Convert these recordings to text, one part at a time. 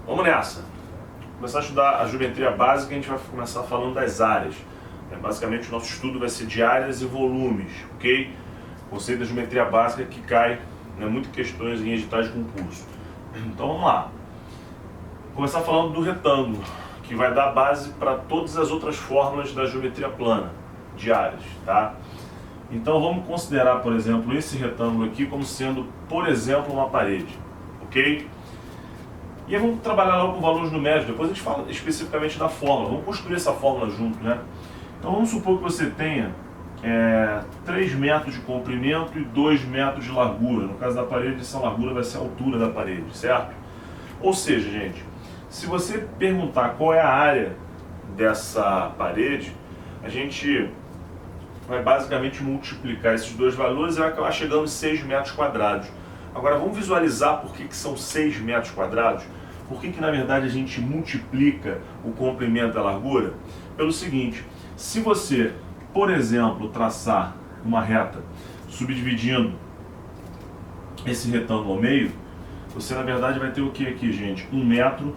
Vamos nessa. Começar a estudar a geometria básica, a gente vai começar falando das áreas. Basicamente o nosso estudo vai ser de áreas e volumes, ok? O conceito da geometria básica que cai muito em questões em editais de concurso. Então vamos lá. Começar falando do retângulo, que vai dar base para todas as outras fórmulas da geometria plana, de áreas, tá? Então vamos considerar, por exemplo, esse retângulo aqui como sendo, por exemplo, uma parede, ok? E aí vamos trabalhar logo com valores numéricos, depois a gente fala especificamente da fórmula, vamos construir essa fórmula junto, né? Então vamos supor que você tenha 3 metros de comprimento e 2 metros de largura. No caso da parede, essa largura vai ser a altura da parede, certo? Ou seja, gente, se você perguntar qual é a área dessa parede, a gente vai basicamente multiplicar esses dois valores e vai acabar chegando em 6 metros quadrados. Agora vamos visualizar por que são 6 metros quadrados? Por que na verdade a gente multiplica o comprimento e a largura? Pelo seguinte, se você, por exemplo, traçar uma reta subdividindo esse retângulo ao meio, você na verdade vai ter o que aqui, gente? 1 metro,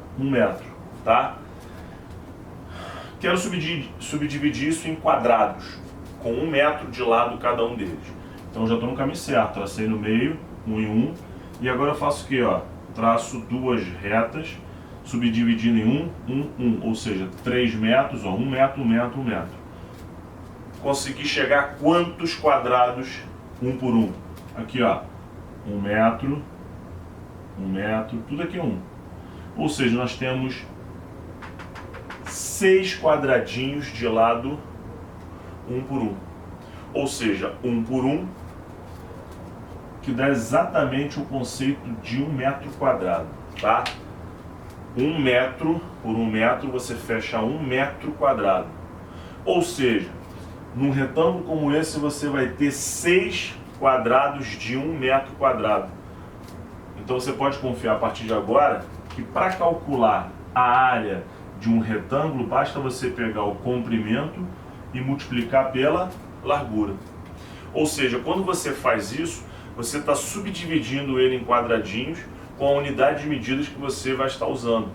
tá? Quero subdividir isso em quadrados, com 1 metro de lado cada um deles. Então já estou no caminho certo, tracei no meio, 1 em 1, e agora eu faço o que, ó? Traço duas retas, subdividindo em 1, ou seja, 3 metros, ó, 1 metro, 1 metro, 1 metro. Consegui chegar a quantos quadrados, um por um? Aqui, ó, 1 metro, 1 metro, tudo aqui é 1. Ou seja, nós temos 6 quadradinhos de lado 1 por 1. Ou seja, 1 por 1, que dá exatamente o conceito de 1 metro quadrado, tá? 1 metro por 1 metro, você fecha 1 metro quadrado. Ou seja, num retângulo como esse, você vai ter 6 quadrados de 1 metro quadrado. Então você pode confiar a partir de agora que para calcular a área de um retângulo, basta você pegar o comprimento e multiplicar pela largura. Ou seja, quando você faz isso, você está subdividindo ele em quadradinhos com a unidade de medidas que você vai estar usando.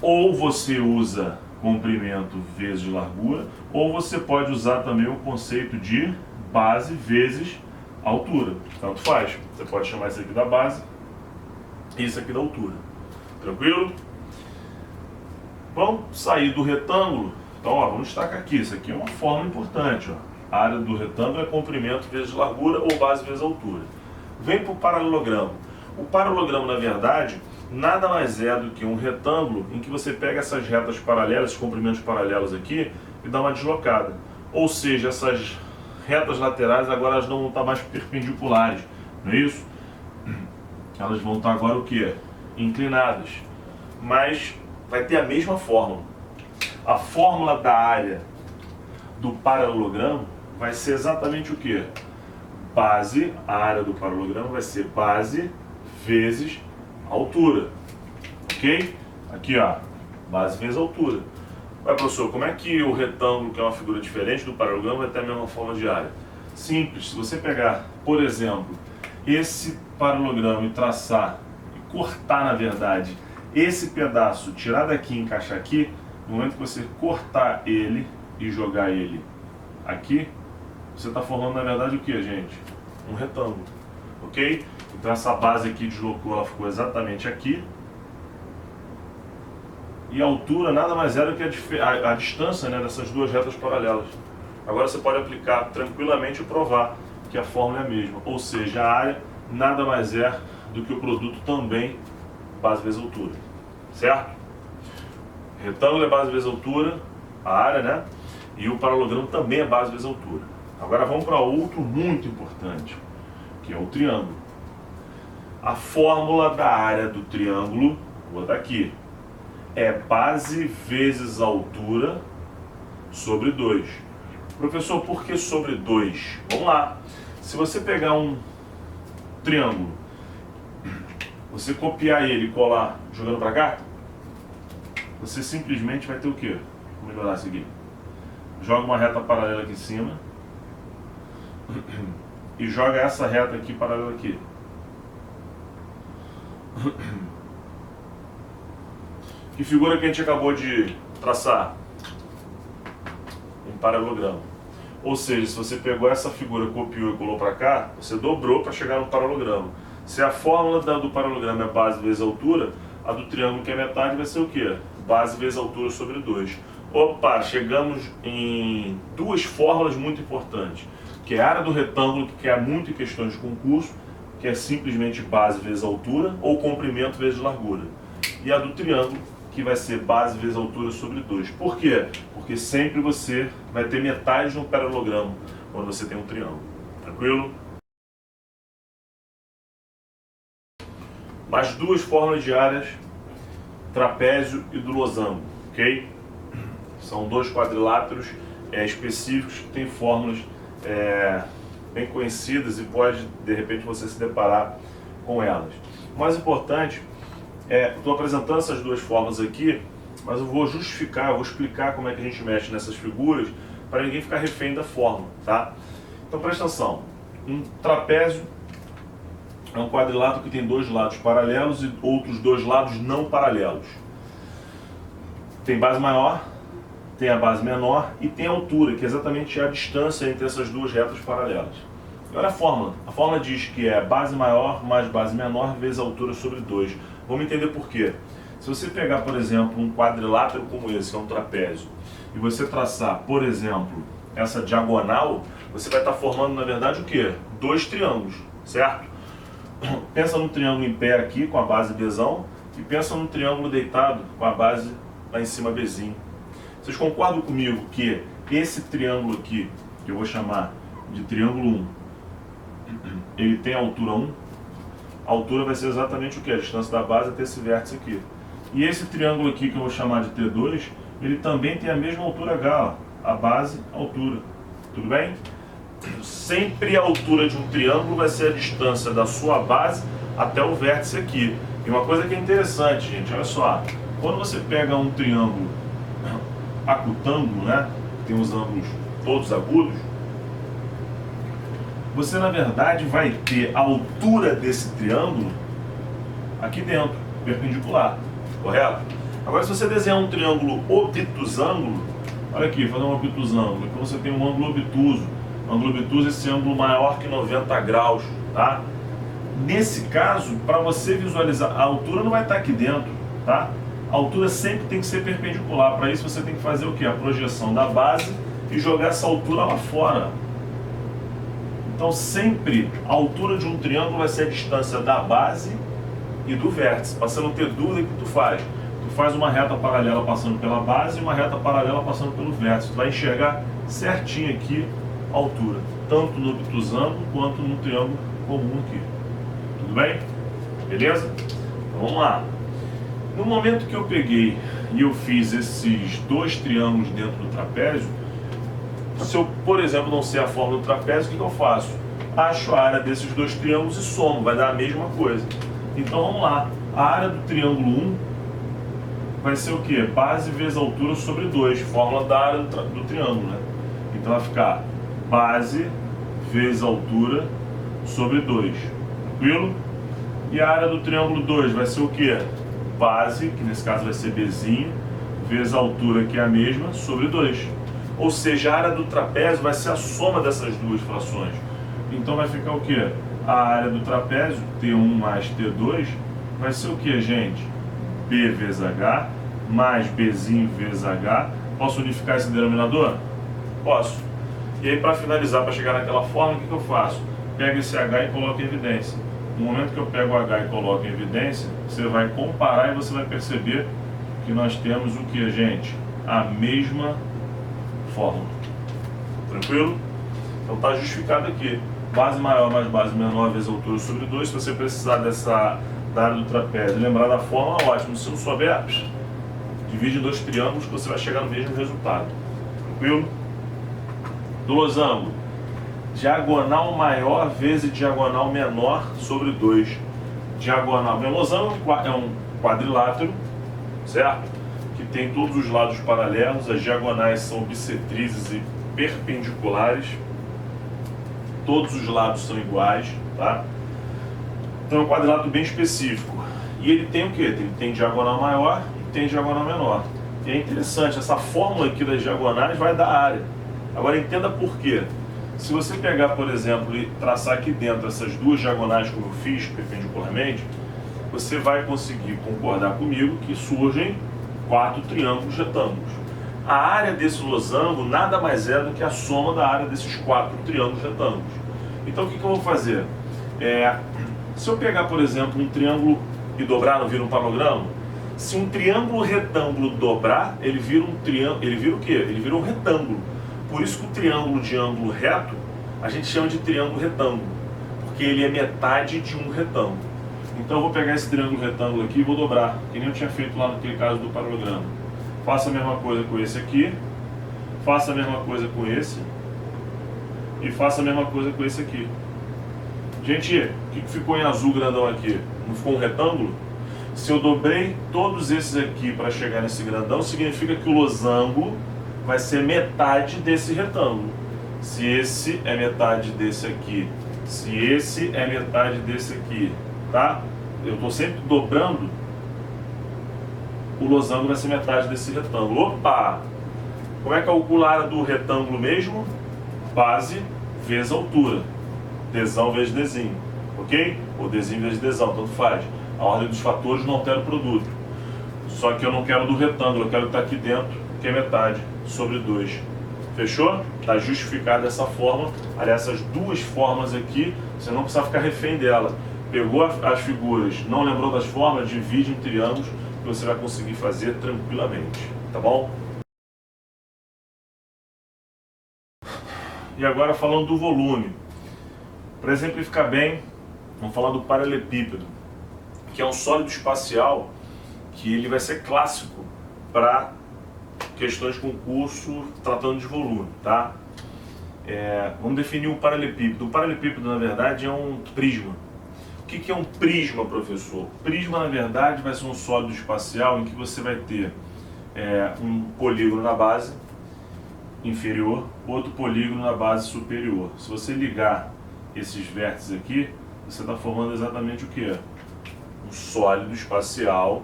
Ou você usa comprimento vezes largura, ou você pode usar também o conceito de base vezes altura. Tanto faz. Você pode chamar isso aqui da base e isso aqui da altura. Tranquilo? Vamos sair do retângulo. Então, ó, vamos destacar aqui. Isso aqui é uma fórmula importante. Ó. A área do retângulo é comprimento vezes largura ou base vezes altura. Vem para o paralelogramo. O paralelogramo, na verdade, nada mais é do que um retângulo em que você pega essas retas paralelas, esses comprimentos paralelos aqui, e dá uma deslocada. Ou seja, essas retas laterais agora elas não vão estar mais perpendiculares, não é isso? Elas vão estar agora o quê? Inclinadas. Mas vai ter a mesma fórmula. A fórmula da área do paralelogramo vai ser exatamente o quê? Base, a área do paralelogramo vai ser base vezes altura, ok? Aqui, ó, base vezes altura. Ué, professor, como é que o retângulo, que é uma figura diferente do paralelogramo, vai ter a mesma forma de área? Simples, se você pegar, por exemplo, esse paralelogramo e traçar, e cortar na verdade, esse pedaço, tirar daqui e encaixar aqui, no momento que você cortar ele e jogar ele aqui, você está formando na verdade o que, gente? Um retângulo, ok? Então essa base aqui deslocou, ela ficou exatamente aqui. E a altura nada mais é do que a distância, né, dessas duas retas paralelas. Agora você pode aplicar tranquilamente e provar que a fórmula é a mesma. Ou seja, a área nada mais é do que o produto também base vezes altura. Certo? Retângulo é base vezes altura, a área, né? E o paralelogramo também é base vezes altura. Agora vamos para outro muito importante, que é o triângulo. A fórmula da área do triângulo, vou botar aqui, é base vezes altura sobre 2. Professor, por que sobre 2? Vamos lá. Se você pegar um triângulo, você copiar ele e colar jogando para cá, você simplesmente vai ter o quê? Vou melhorar isso aqui. Joga uma reta paralela aqui em cima e joga essa reta aqui paralela aqui. Que figura que a gente acabou de traçar? Um paralelogramo. Ou seja, se você pegou essa figura, copiou e colou para cá, você dobrou para chegar no paralelogramo. Se a fórmula do paralelogramo é base vezes altura, a do triângulo, que é metade, vai ser o quê? Base vezes altura sobre 2. Opa, chegamos em duas fórmulas muito importantes, que é a área do retângulo, que é muito em questões de concurso, que é simplesmente base vezes altura, ou comprimento vezes largura. E a do triângulo, que vai ser base vezes altura sobre 2. Por quê? Porque sempre você vai ter metade de um paralelogramo quando você tem um triângulo. Tranquilo? Mais duas fórmulas de áreas, trapézio e do losango, ok? São dois quadriláteros específicos que têm fórmulas bem conhecidas e pode, de repente, você se deparar com elas. O mais importante estou apresentando essas duas fórmulas aqui, mas eu vou justificar, eu vou explicar como é que a gente mexe nessas figuras para ninguém ficar refém da fórmula, tá? Então presta atenção, um trapézio é um quadrilátero que tem dois lados paralelos e outros dois lados não paralelos. Tem base maior, tem a base menor e tem a altura, que é exatamente a distância entre essas duas retas paralelas. Agora a fórmula diz que é base maior mais base menor vezes a altura sobre 2. Vamos entender por quê. Se você pegar, por exemplo, um quadrilátero como esse, que é um trapézio, e você traçar, por exemplo, essa diagonal, você vai estar formando, na verdade, o quê? Dois triângulos, certo? Pensa num triângulo em pé aqui, com a base Bzão, e pensa num triângulo deitado, com a base lá em cima Bzinho. Vocês concordam comigo que esse triângulo aqui, que eu vou chamar de triângulo 1, ele tem a altura 1? A altura vai ser exatamente o que? A distância da base até esse vértice aqui. E esse triângulo aqui, que eu vou chamar de T2, ele também tem a mesma altura H, ó, a base, a altura. Tudo bem? Sempre a altura de um triângulo vai ser a distância da sua base até o vértice aqui. E uma coisa que é interessante, gente, olha só. Quando você pega um triângulo acutângulo, né, que tem os ângulos todos agudos, você na verdade vai ter a altura desse triângulo aqui dentro, perpendicular, correto? Agora se você desenhar um triângulo obtusângulo, olha aqui, fazer um obtusângulo, aqui você tem um ângulo obtuso. Ângulo obtuso é esse ângulo maior que 90 graus, tá? Nesse caso, para você visualizar, a altura não vai estar aqui dentro, tá? A altura sempre tem que ser perpendicular. Para isso você tem que fazer o quê? A projeção da base e jogar essa altura lá fora. Então sempre a altura de um triângulo vai ser a distância da base e do vértice. Para você não ter dúvida, o que tu faz? Tu faz uma reta paralela passando pela base e uma reta paralela passando pelo vértice. Tu vai enxergar certinho aqui a altura, tanto no obtusângulo quanto no triângulo comum aqui. Tudo bem? Beleza? Então vamos lá. No momento que eu peguei e eu fiz esses dois triângulos dentro do trapézio, se eu, por exemplo, não sei a forma do trapézio, o que eu faço? Acho a área desses dois triângulos e somo, vai dar a mesma coisa. Então vamos lá, a área do triângulo 1 vai ser o quê? Base vezes altura sobre 2, fórmula da área do triângulo, né? Então vai ficar base vezes altura sobre 2, tranquilo? E a área do triângulo 2 vai ser o quê? Base, que nesse caso vai ser Bzinho, vezes a altura, que é a mesma, sobre 2. Ou seja, a área do trapézio vai ser a soma dessas duas frações. Então vai ficar o quê? A área do trapézio, T1 mais T2, vai ser o quê, gente? B vezes H, mais Bzinho vezes H. Posso unificar esse denominador? Posso. E aí, para finalizar, para chegar naquela forma, o que eu faço? Pego esse H e coloco em evidência. No momento que eu pego o H e coloco em evidência, você vai comparar e você vai perceber que nós temos o que, gente? A mesma fórmula. Tranquilo? Então está justificado aqui. Base maior mais base menor vezes altura sobre 2. Se você precisar da área do trapézio, lembrar da fórmula, ótimo. Se não souber, divide em dois triângulos que você vai chegar no mesmo resultado. Tranquilo? Do losango, diagonal maior vezes diagonal menor sobre 2. Diagonal, meu losango é um quadrilátero, certo? Que tem todos os lados paralelos, as diagonais são bissetrizes e perpendiculares, todos os lados são iguais, tá? Então é um quadrilátero bem específico. E ele tem o quê? Ele tem diagonal maior tem diagonal menor. E é interessante, essa fórmula aqui das diagonais vai dar área. Agora entenda por quê. Se você pegar, por exemplo, e traçar aqui dentro essas duas diagonais como eu fiz perpendicularmente, você vai conseguir concordar comigo que surgem 4 triângulos retângulos. A área desse losango nada mais é do que a soma da área desses 4 triângulos retângulos. Então o que eu vou fazer? Se eu pegar, por exemplo, um triângulo e dobrar, não vira um paralogramo? Se um triângulo retângulo dobrar, ele vira um triângulo, ele vira o quê? Ele vira um retângulo. Por isso que o triângulo de ângulo reto, a gente chama de triângulo retângulo, porque ele é metade de um retângulo. Então eu vou pegar esse triângulo retângulo aqui e vou dobrar, que nem eu tinha feito lá naquele caso do paralogramo. Faça a mesma coisa com esse aqui, faça a mesma coisa com esse, e faça a mesma coisa com esse aqui. Gente, o que ficou em azul grandão aqui? Não ficou um retângulo? Se eu dobrei todos esses aqui para chegar nesse grandão, significa que o losango vai ser metade desse retângulo. Se esse é metade desse aqui, se esse é metade desse aqui, tá? Eu estou sempre dobrando, o losango vai ser metade desse retângulo. Opa! Como é que calcula a área do retângulo mesmo? Base vezes altura. Dzão vezes Dzinho, ok? Ou Dzinho vezes Dzão, tanto faz. A ordem dos fatores não altera o produto. Só que eu não quero do retângulo, eu quero que está aqui dentro, que é metade sobre 2. Fechou? Está justificado dessa forma. Aliás, essas duas formas aqui, você não precisa ficar refém dela. Pegou as figuras, não lembrou das formas, divide em triângulos, que você vai conseguir fazer tranquilamente. Tá bom? E agora falando do volume. Para exemplificar bem, vamos falar do paralelepípedo, que é um sólido espacial que ele vai ser clássico para questões de concurso tratando de volume, tá? Vamos definir um paralelepípedo. O paralelepípedo, na verdade, é um prisma. O que é um prisma, professor? Prisma, na verdade, vai ser um sólido espacial em que você vai ter um polígono na base inferior, outro polígono na base superior. Se você ligar esses vértices aqui, você está formando exatamente o que? Um sólido espacial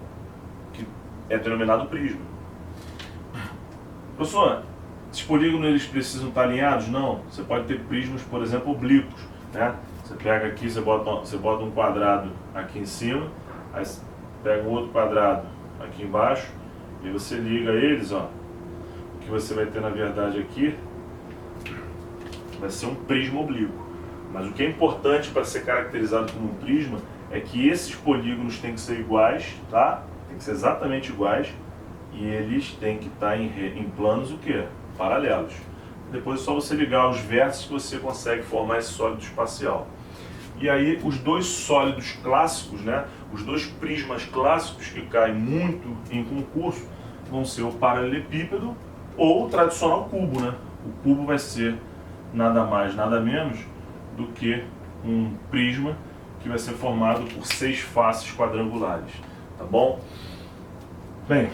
que é denominado prisma. Professor, esses polígonos eles precisam estar alinhados? Não. Você pode ter prismas, por exemplo, oblíquos, né? Você pega aqui, você bota um quadrado aqui em cima, aí você pega um outro quadrado aqui embaixo e você liga eles, ó. O que você vai ter na verdade aqui vai ser um prisma oblíquo. Mas o que é importante para ser caracterizado como um prisma é que esses polígonos têm que ser iguais, tá? Tem que ser exatamente iguais e eles têm que estar em planos o quê? Paralelos. Depois é só você ligar os vértices que você consegue formar esse sólido espacial. E aí os dois sólidos clássicos, né? Os dois prismas clássicos que caem muito em concurso vão ser o paralelepípedo ou o tradicional cubo, né? O cubo vai ser nada mais, nada menos do que um prisma que vai ser formado por 6 faces quadrangulares, tá bom? Bem,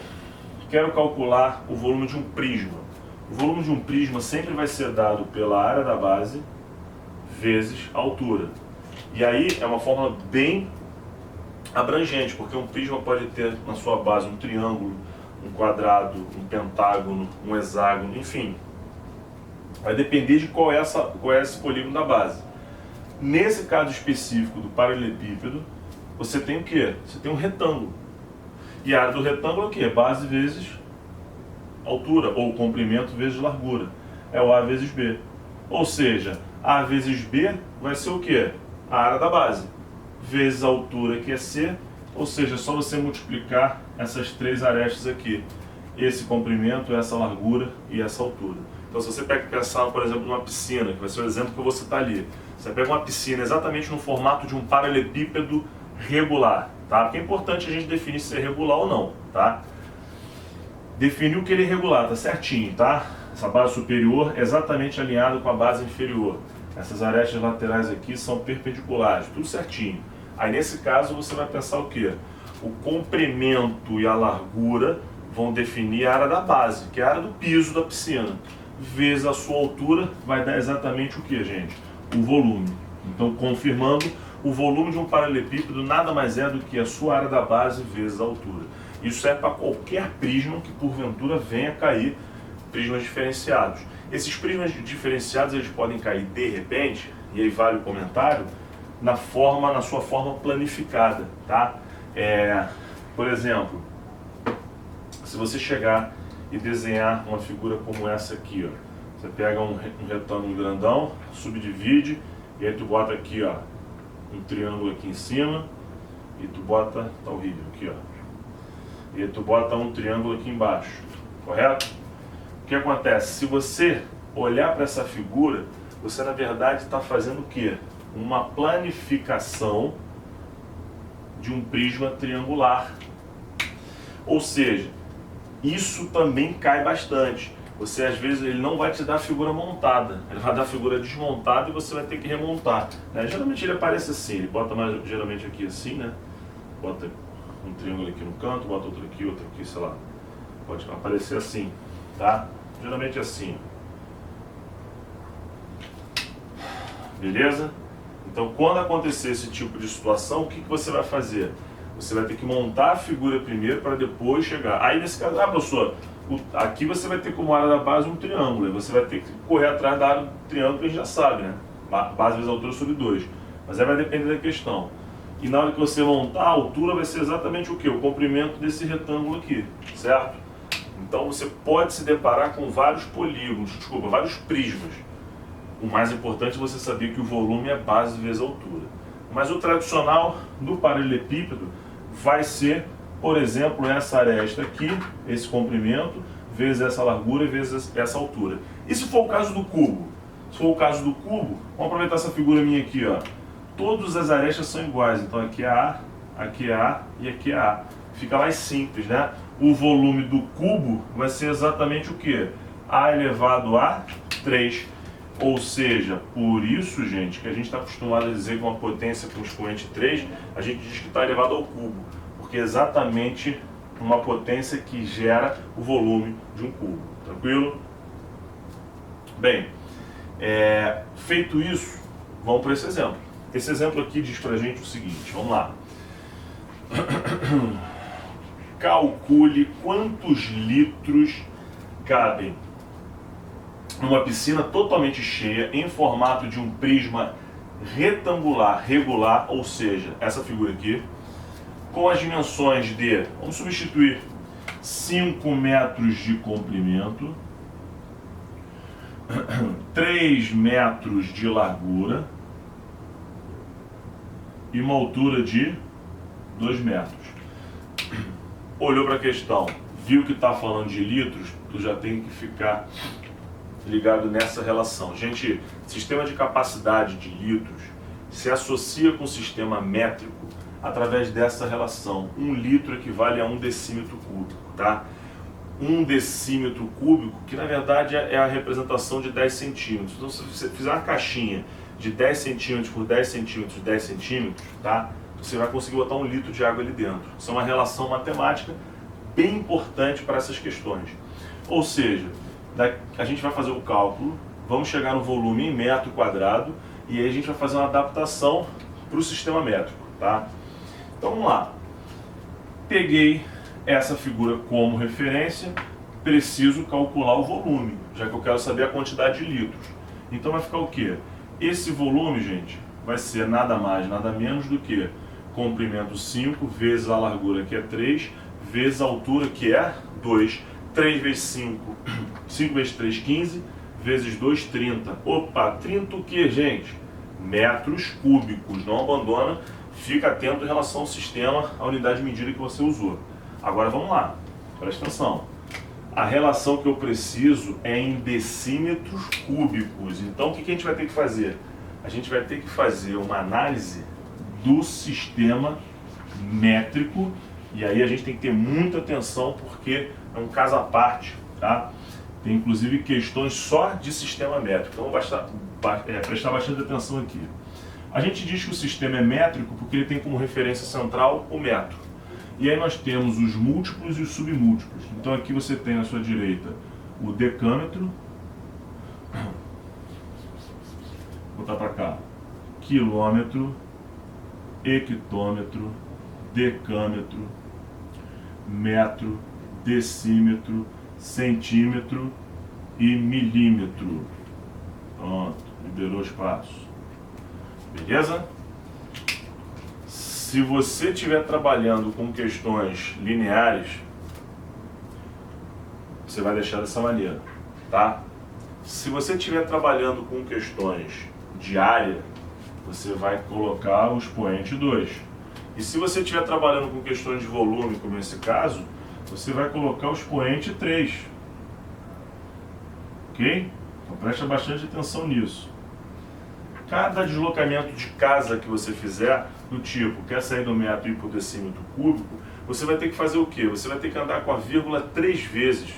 quero calcular o volume de um prisma. O volume de um prisma sempre vai ser dado pela área da base vezes a altura. E aí é uma fórmula bem abrangente, porque um prisma pode ter na sua base um triângulo, um quadrado, um pentágono, um hexágono, enfim. Vai depender de qual é esse polígono da base. Nesse caso específico do paralelepípedo, você tem o quê? Você tem um retângulo. E a área do retângulo é o quê? Base vezes altura, ou comprimento vezes largura. É o A vezes B. Ou seja, A vezes B vai ser o quê? A área da base. Vezes a altura, que é C. Ou seja, é só você multiplicar essas 3 arestas aqui. Esse comprimento, essa largura e essa altura. Então, se você pensar, por exemplo, numa piscina, que vai ser o exemplo que eu vou citar ali. Você pega uma piscina exatamente no formato de um paralelepípedo regular, tá? Porque é importante a gente definir se é regular ou não, tá? Definir o que ele é regular, tá certinho, tá? Essa base superior é exatamente alinhada com a base inferior. Essas arestas laterais aqui são perpendiculares, tudo certinho. Aí, nesse caso, você vai pensar o quê? O comprimento e a largura vão definir a área da base, que é a área do piso da piscina. Vezes a sua altura vai dar exatamente o que, gente? O volume. Então, confirmando, o volume de um paralelepípedo nada mais é do que a sua área da base vezes a altura. Isso serve para qualquer prisma que porventura venha cair, prismas diferenciados. Esses prismas diferenciados eles podem cair de repente, e aí vale o comentário, na sua forma planificada, tá? Por exemplo, se você chegar e desenhar uma figura como essa aqui, ó, você pega um retângulo grandão, subdivide, e aí tu bota aqui, ó, um triângulo aqui em cima, e tu bota, tá horrível aqui, ó, e aí tu bota um triângulo aqui embaixo, correto? O que acontece? Se você olhar para essa figura, você na verdade está fazendo o quê? Uma planificação de um prisma triangular. Ou seja, isso também cai bastante. Você às vezes ele não vai te dar a figura montada, ele vai dar a figura desmontada e você vai ter que remontar, né? Geralmente ele aparece assim, ele bota mais geralmente aqui assim, né? Bota um triângulo aqui no canto, bota outro aqui, sei lá. Pode aparecer assim, tá? Geralmente assim. Beleza? Então quando acontecer esse tipo de situação, o que você vai fazer? Você vai ter que montar a figura primeiro para depois chegar. Aí nesse caso, professor, aqui você vai ter como área da base um triângulo. Aí você vai ter que correr atrás da área do triângulo que a gente já sabe, né? Base vezes altura sobre 2. Mas aí vai depender da questão. E na hora que você montar, a altura vai ser exatamente o quê? O comprimento desse retângulo aqui, certo? Então você pode se deparar com vários polígonos, vários prismas. O mais importante é você saber que o volume é base vezes altura. Mas o tradicional do paralelepípedo vai ser, por exemplo, essa aresta aqui, esse comprimento, vezes essa largura, vezes essa altura. E se for o caso do cubo? Se for o caso do cubo, vamos aproveitar essa figura minha aqui, ó. Todas as arestas são iguais, então aqui é A, aqui é A e aqui é A. Fica mais simples, né? O volume do cubo vai ser exatamente o quê? A elevado a 3. Ou seja, por isso, gente, que a gente está acostumado a dizer que uma potência com expoente 3, a gente diz que está elevado ao cubo, porque é exatamente uma potência que gera o volume de um cubo. Tranquilo? Bem, feito isso, vamos para esse exemplo. Esse exemplo aqui diz para a gente o seguinte, vamos lá. Calcule quantos litros cabem numa piscina totalmente cheia, em formato de um prisma retangular regular, ou seja, essa figura aqui, com as dimensões de, vamos substituir, 5 metros de comprimento, 3 metros de largura e uma altura de 2 metros. Olhou para a questão, viu que está falando de litros, tu já tem que ficar ligado nessa relação. Gente, sistema de capacidade de litros se associa com o sistema métrico através dessa relação. 1 litro equivale a 1 decímetro cúbico, tá? 1 decímetro cúbico, que na verdade é a representação de 10 centímetros. Então, se você fizer uma caixinha de 10 centímetros por 10 centímetros por 10 centímetros, tá? Você vai conseguir botar 1 litro de água ali dentro. Isso é uma relação matemática bem importante para essas questões. Ou seja, a gente vai fazer o cálculo, vamos chegar no volume em metro quadrado e aí a gente vai fazer uma adaptação para o sistema métrico, tá? Então vamos lá. Peguei essa figura como referência, preciso calcular o volume, já que eu quero saber a quantidade de litros. Então vai ficar o quê? Esse volume, gente, vai ser nada mais, nada menos do que comprimento 5 vezes a largura, que é 3, vezes a altura, que é 2. 3 vezes 5, 5 vezes 3, 15, vezes 2, 30. Opa, 30 o que, gente? Metros cúbicos. Não abandona, fica atento em relação ao sistema, à unidade de medida que você usou. Agora vamos lá, presta atenção. A relação que eu preciso é em decímetros cúbicos. Então o que a gente vai ter que fazer? A gente vai ter que fazer uma análise do sistema métrico. E aí a gente tem que ter muita atenção porque é um caso à parte, tá? Tem inclusive questões só de sistema métrico, então prestar bastante atenção aqui. A gente diz que o sistema é métrico porque ele tem como referência central o metro. E aí nós temos os múltiplos e os submúltiplos. Então aqui você tem à sua direita o decâmetro, vou botar para cá, quilômetro, hectômetro, decâmetro, metro, decímetro, centímetro e milímetro. Pronto, liberou espaço. Beleza? Se você estiver trabalhando com questões lineares, você vai deixar dessa maneira, tá? Se você estiver trabalhando com questões de área, você vai colocar o expoente 2. E se você estiver trabalhando com questões de volume, como nesse caso, você vai colocar o expoente 3. Ok? Então presta bastante atenção nisso. Cada deslocamento de casa que você fizer, do tipo, quer sair do metro e ir para o decímetro cúbico, você vai ter que fazer o quê? Você vai ter que andar com a vírgula 3 vezes.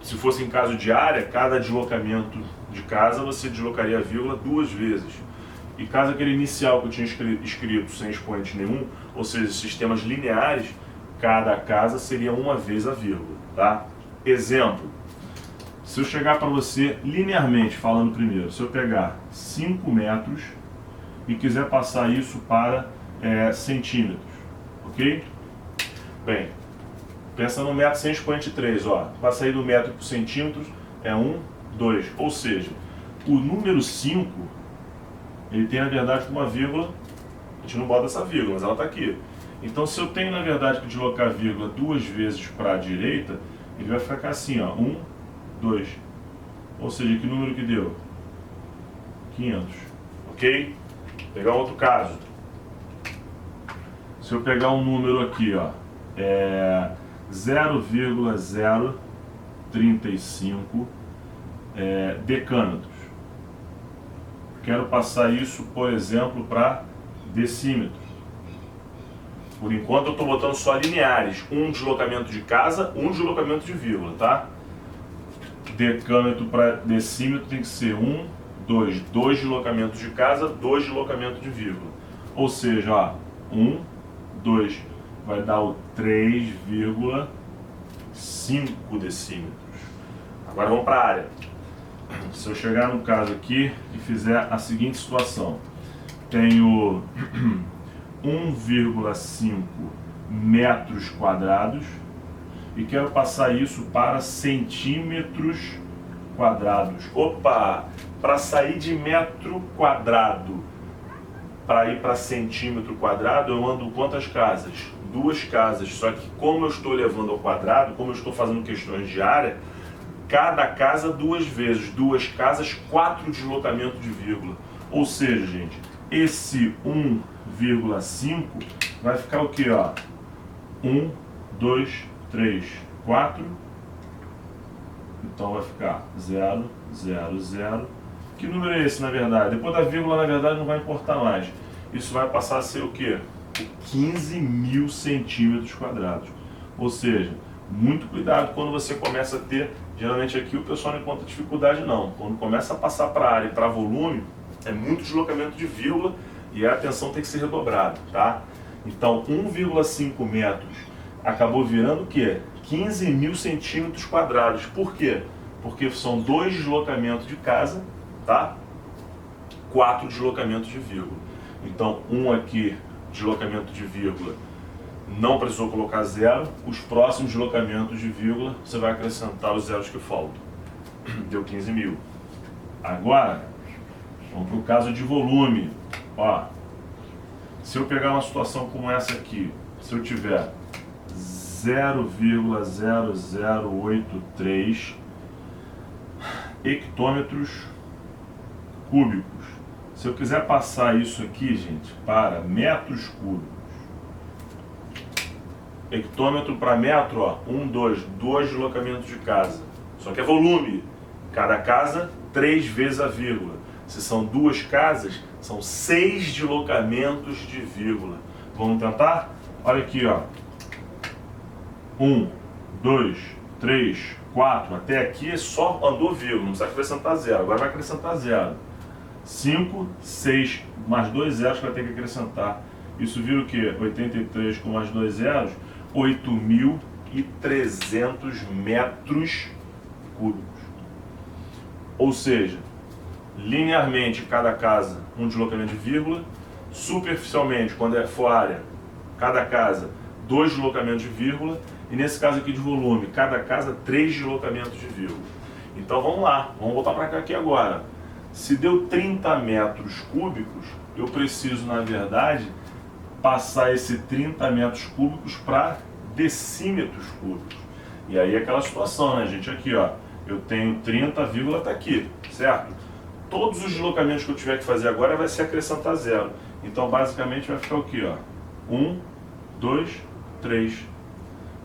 Se fosse em caso de área, cada deslocamento de casa você deslocaria a vírgula 2 vezes. E caso aquele inicial que eu tinha escrito sem expoente nenhum, ou seja, sistemas lineares, cada casa seria uma vez a vírgula, tá? Exemplo, se eu chegar para você linearmente, falando primeiro, se eu pegar 5 metros e quiser passar isso para centímetros, ok? Bem, pensa no metro sem expoente 3, ó. Para sair do metro para o centímetros é 1, 2. Ou seja, o número 5, ele tem na verdade uma vírgula, a gente não bota essa vírgula, mas ela está aqui. Então se eu tenho na verdade que deslocar a vírgula 2 vezes para a direita, ele vai ficar assim, ó, 1, 2. Ou seja, que número que deu? 500. Ok? Vou pegar um outro caso. Se eu pegar um número aqui, ó, 0,035 decâmetros. Quero passar isso, por exemplo, para decímetros. Por enquanto eu estou botando só lineares. Um deslocamento de casa, um deslocamento de vírgula, tá? Decâmetro para decímetro tem que ser 1, 2. 2 deslocamentos de casa, 2 deslocamentos de vírgula. Ou seja, ó, 1, 2. Vai dar o 3,5 decímetros. Agora vamos para a área. Se eu chegar no caso aqui e fizer a seguinte situação, tenho 1,5 metros quadrados e quero passar isso para centímetros quadrados. Opa! Para sair de metro quadrado para ir para centímetro quadrado, eu ando quantas casas? 2 casas. Só que como eu estou levando ao quadrado, como eu estou fazendo questões de área, cada casa 2 vezes. 2 casas, 4 deslocamentos de vírgula. Ou seja, gente, esse 1,5 vai ficar o que, ó? 1, 2, 3, 4. Então vai ficar 0, 0, 0. Que número é esse, na verdade? Depois da vírgula, na verdade, não vai importar mais. Isso vai passar a ser o quê? 15.000 centímetros quadrados. Ou seja, muito cuidado quando você começa a ter, geralmente aqui o pessoal não encontra dificuldade não. Quando começa a passar para área e para volume, é muito deslocamento de vírgula e a atenção tem que ser redobrada, tá? Então, 1,5 metros acabou virando o quê? 15.000 centímetros quadrados. Por quê? Porque são 2 deslocamentos de casa, tá? 4 deslocamentos de vírgula. Então, um aqui, deslocamento de vírgula, não precisou colocar 0. Os próximos deslocamentos de vírgula, você vai acrescentar os zeros que faltam. Deu 15.000. Agora, vamos para o caso de volume. Ó, se eu pegar uma situação como essa aqui, se eu tiver 0,0083 hectômetros cúbicos. Se eu quiser passar isso aqui, gente, para metros cúbicos, hectômetro para metro, ó, 1, 2, 2 deslocamentos de casa. Só que é volume. Cada casa, 3 vezes a vírgula. Se são 2 casas, são 6 deslocamentos de vírgula. Vamos tentar? Olha aqui, ó. 1, 2, 3, 4. Até aqui só andou vírgula, não precisa acrescentar 0. Agora vai acrescentar 0. 5, 6, mais 2 zeros que vai ter que acrescentar. Isso vira o quê? 83 com mais 2 zeros, 8.300 metros cúbicos. Ou seja, linearmente cada casa um deslocamento de vírgula, superficialmente, quando for área, cada casa 2 deslocamentos de vírgula, e nesse caso aqui de volume, cada casa 3 deslocamentos de vírgula. Então vamos lá, vamos voltar para cá aqui agora. Se deu 30 metros cúbicos, eu preciso, na verdade, passar esse 30 metros cúbicos para decímetros cúbicos. E aí é aquela situação, né, gente? Aqui, ó, eu tenho 30, vírgula tá aqui, certo? Todos os deslocamentos que eu tiver que fazer agora vai ser acrescentar zero. Então, basicamente, vai ficar o quê, ó? 1, 2, 3.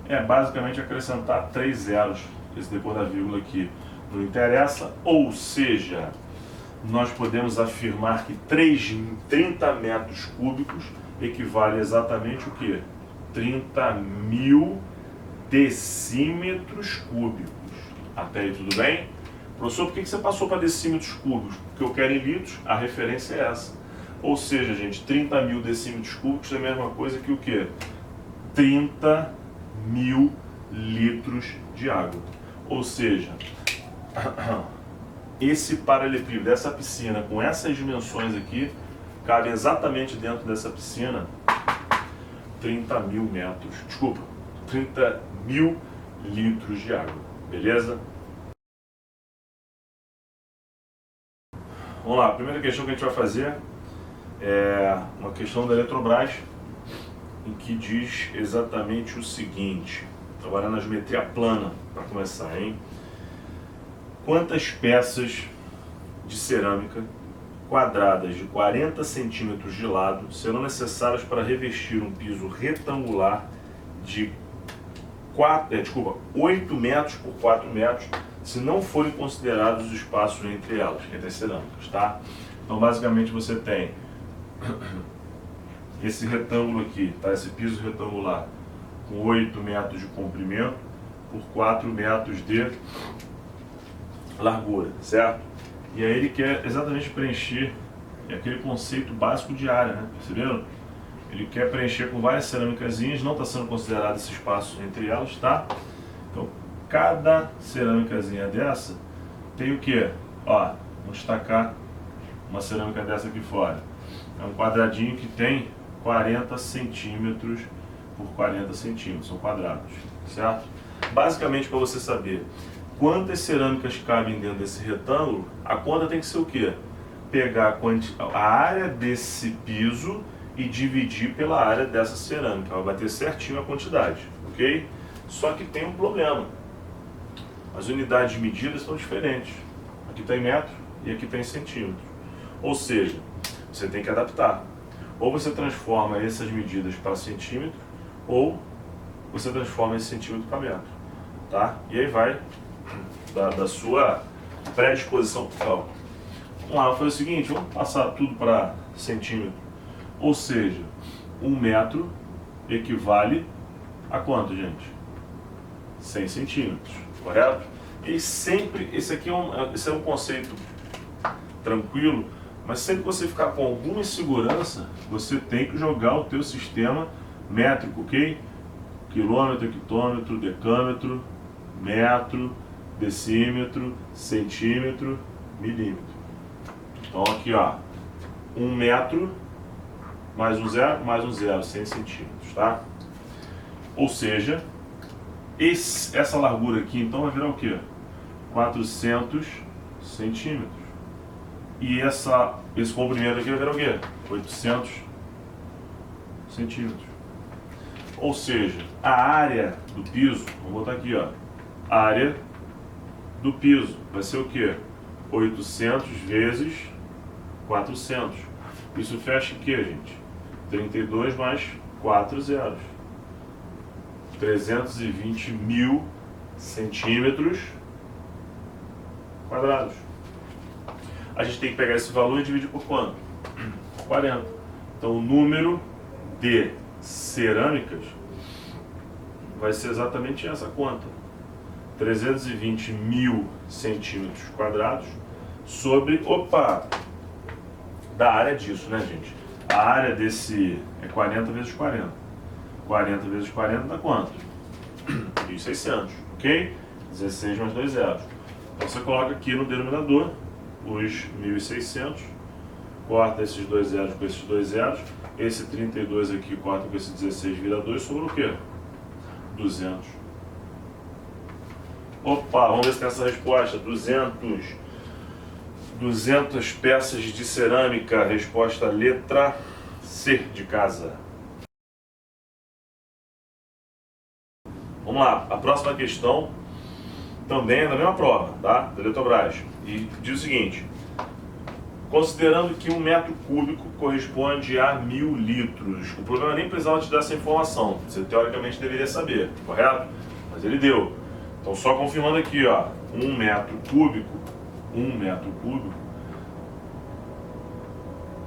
É, basicamente, acrescentar 3 zeros, esse depois da vírgula aqui não interessa. Ou seja, nós podemos afirmar que 30 metros cúbicos equivale exatamente o quê? 30.000 decímetros cúbicos. Até aí tudo bem? Professor, por que você passou para decímetros cúbicos? Porque eu quero em litros, a referência é essa. Ou seja, gente, 30.000 decímetros cúbicos é a mesma coisa que o quê? 30.000 litros de água. Ou seja, esse paralelepípedo dessa piscina com essas dimensões aqui cabe exatamente dentro dessa piscina 30.000 metros, desculpa, 30.000 litros de água, beleza? Vamos lá, a primeira questão que a gente vai fazer é uma questão da Eletrobras, em que diz exatamente o seguinte, trabalhando na geometria plana, para começar, hein? Quantas peças de cerâmica quadradas de 40 centímetros de lado serão necessárias para revestir um piso retangular de 8 metros por 4 metros, se não forem considerados os espaços entre elas, entre as cerâmicas, tá? Então, basicamente, você tem esse retângulo aqui, tá? Esse piso retangular com 8 metros de comprimento por 4 metros de largura, certo? E aí ele quer exatamente preencher aquele conceito básico de área, né? Perceberam? Ele quer preencher com várias cerâmicazinhas, não está sendo considerado esse espaço entre elas, tá? Então, cada cerâmicazinha dessa tem o que? Ó, vou destacar uma cerâmica dessa aqui fora. É um quadradinho que tem 40 centímetros por 40 centímetros, são quadrados, certo? Basicamente, para você saber quantas cerâmicas cabem dentro desse retângulo, a conta tem que ser o quê? Pegar a área desse piso e dividir pela área dessa cerâmica. Vai bater certinho a quantidade, ok? Só que tem um problema. As unidades de medida são diferentes. Aqui está em metro e aqui está em centímetro. Ou seja, você tem que adaptar. Ou você transforma essas medidas para centímetro, ou você transforma esse centímetro para metro. Tá? E aí vai da sua predisposição para o cálculo. Vamos lá, vamos fazer o seguinte, vamos passar tudo para centímetro. Ou seja, 1 metro equivale a quanto, gente? 100 centímetros, correto? E sempre, esse é um conceito tranquilo, mas sempre que você ficar com alguma insegurança, você tem que jogar o teu sistema métrico, ok? Quilômetro, hectômetro, decâmetro, metro, decímetro, centímetro, milímetro. Então aqui, ó, 1 metro mais um zero, 100 centímetros, tá? Ou seja, essa largura aqui, então, vai virar o quê? 400 centímetros. E esse comprimento aqui vai virar o quê? 800 centímetros. Ou seja, a área do piso, vamos botar aqui, ó, a área do piso vai ser o quê? 800 vezes 400. Isso fecha o quê, gente? 32 mais 4 zeros. 320.000 centímetros quadrados. A gente tem que pegar esse valor e dividir por quanto? 40. Então o número de cerâmicas vai ser exatamente essa conta. 320.000 centímetros quadrados sobre, da área disso, né, gente? A área desse é 40 vezes 40. 40 vezes 40 dá quanto? 1.600, ok? 16 mais 2 zeros. Então você coloca aqui no denominador os 1.600 corta esses dois zeros com esses dois zeros, esse 32 aqui corta com esse 16, vira 2, sobrou o quê? 200. Opa, vamos ver se tem essa resposta. 200 peças de cerâmica. Resposta letra C de casa. Vamos lá, a próxima questão também é da mesma prova, tá? Da Eletrobras. E diz o seguinte: considerando que 1 metro cúbico corresponde a 1000 litros. O problema nem precisava te dar essa informação, você teoricamente deveria saber, correto? Mas ele deu. Então só confirmando aqui, ó, 1 metro cúbico,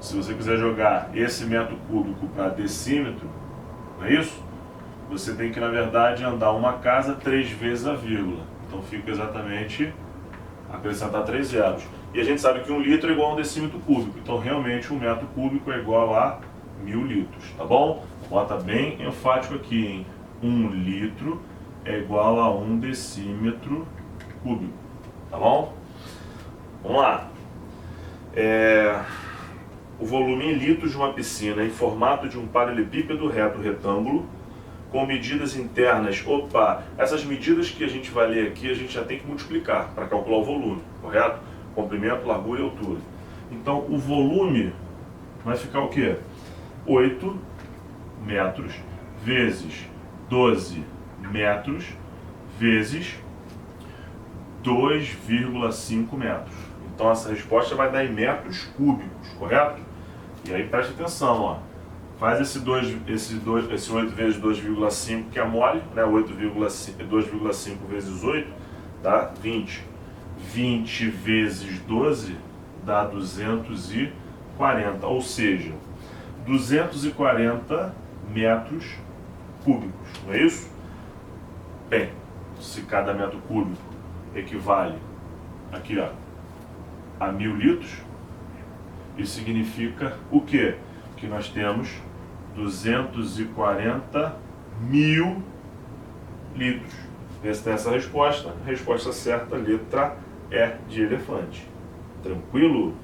se você quiser jogar esse metro cúbico para decímetro, não é isso? Você tem que, na verdade, andar uma casa 3 vezes a vírgula. Então fica exatamente acrescentar 3 zeros. E a gente sabe que 1 litro é igual a 1 decímetro cúbico. Então realmente 1 metro cúbico é igual a 1000 litros, tá bom? Bota bem enfático aqui, hein? 1 litro é igual a 1 decímetro cúbico, tá bom? Vamos lá. O volume em litros de uma piscina em formato de um paralelepípedo reto retângulo com medidas internas. Opa, essas medidas que a gente vai ler aqui a gente já tem que multiplicar para calcular o volume, correto? Comprimento, largura e altura. Então o volume vai ficar o quê? 8 metros vezes 12 metros vezes 2,5 metros. Então essa resposta vai dar em metros cúbicos, correto? E aí preste atenção, ó. Faz esse 8 vezes 2,5 que é mole, né? 2,5 vezes 8 dá 20. 20 vezes 12 dá 240, ou seja, 240 metros cúbicos, não é isso? Bem, se cada metro cúbico equivale aqui, ó, a 1000 litros, isso significa o quê? Que nós temos 240 mil litros. Essa é essa resposta. Resposta certa, letra E de elefante. Tranquilo?